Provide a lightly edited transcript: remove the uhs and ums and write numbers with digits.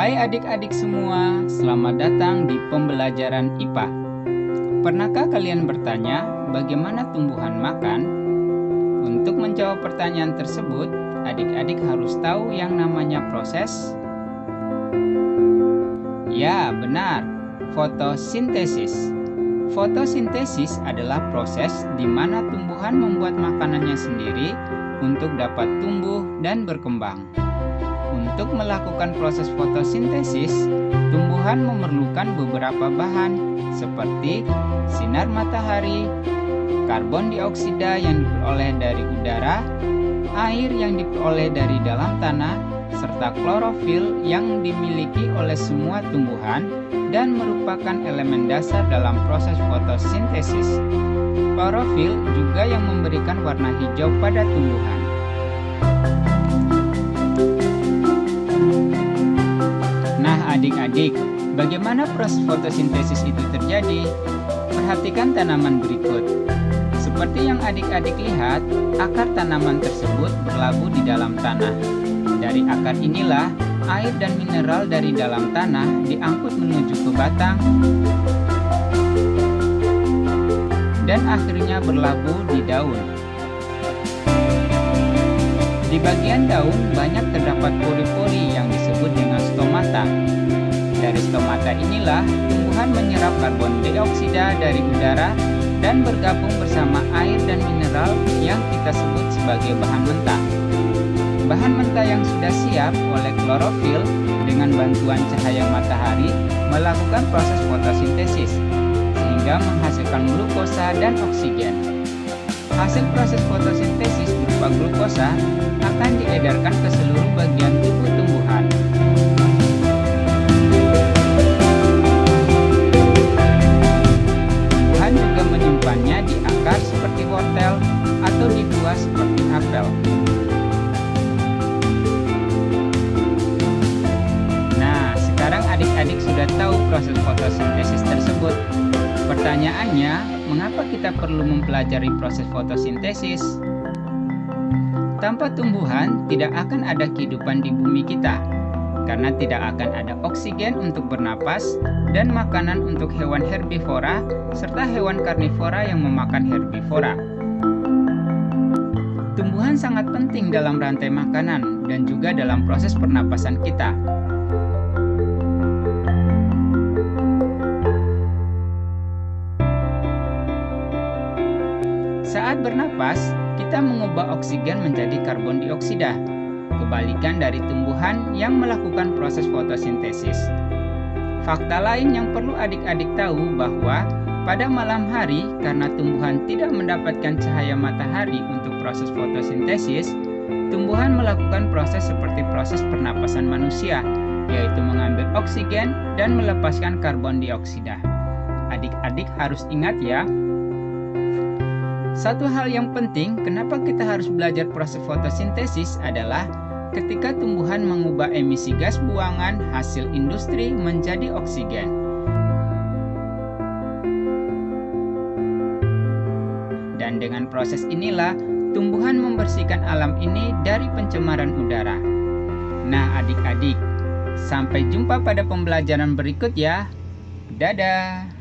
Hai adik-adik semua, selamat datang di pembelajaran IPA. Pernahkah kalian bertanya bagaimana tumbuhan makan? Untuk menjawab pertanyaan tersebut, adik-adik harus tahu yang namanya proses. Ya, benar, fotosintesis. Fotosintesis adalah proses di mana tumbuhan membuat makanannya sendiri untuk dapat tumbuh dan berkembang. Untuk melakukan proses fotosintesis, tumbuhan memerlukan beberapa bahan seperti sinar matahari, karbon dioksida yang diperoleh dari udara, air yang diperoleh dari dalam tanah, serta klorofil yang dimiliki oleh semua tumbuhan dan merupakan elemen dasar dalam proses fotosintesis. Klorofil juga yang memberikan warna hijau pada tumbuhan. Nah adik-adik, bagaimana proses fotosintesis itu terjadi? Perhatikan tanaman berikut. Seperti yang adik-adik lihat, akar tanaman tersebut berlabuh di dalam tanah. Dari akar inilah, air dan mineral dari dalam tanah diangkut menuju ke batang dan akhirnya berlabuh di daun. Di bagian daun banyak terdapat pori-pori yang disebut dengan stomata. Dari stomata inilah tumbuhan menyerap karbon dioksida dari udara dan bergabung bersama air dan mineral yang kita sebut sebagai bahan mentah. Bahan mentah yang sudah siap oleh klorofil dengan bantuan cahaya matahari melakukan proses fotosintesis sehingga menghasilkan glukosa dan oksigen. Hasil proses fotosintesis berupa glukosa akan diedarkan ke seluruh bagian tubuh tumbuhan. Tumbuhan juga menyimpannya di akar seperti wortel atau di buah seperti apel. Nah, sekarang adik-adik sudah tahu proses fotosintesis tersebut. Pertanyaannya, mengapa kita perlu mempelajari proses fotosintesis? Tanpa tumbuhan, tidak akan ada kehidupan di bumi kita, karena tidak akan ada oksigen untuk bernapas dan makanan untuk hewan herbivora serta hewan karnivora yang memakan herbivora. Tumbuhan sangat penting dalam rantai makanan dan juga dalam proses pernapasan kita. Saat bernapas, kita mengubah oksigen menjadi karbon dioksida, kebalikan dari tumbuhan yang melakukan proses fotosintesis. Fakta lain yang perlu adik-adik tahu bahwa pada malam hari, karena tumbuhan tidak mendapatkan cahaya matahari untuk proses fotosintesis, tumbuhan melakukan proses seperti proses pernapasan manusia, yaitu mengambil oksigen dan melepaskan karbon dioksida. Adik-adik harus ingat ya. Satu hal yang penting, kenapa kita harus belajar proses fotosintesis adalah ketika tumbuhan mengubah emisi gas buangan hasil industri menjadi oksigen. Dan dengan proses inilah, tumbuhan membersihkan alam ini dari pencemaran udara. Nah adik-adik, sampai jumpa pada pembelajaran berikut ya. Dadah!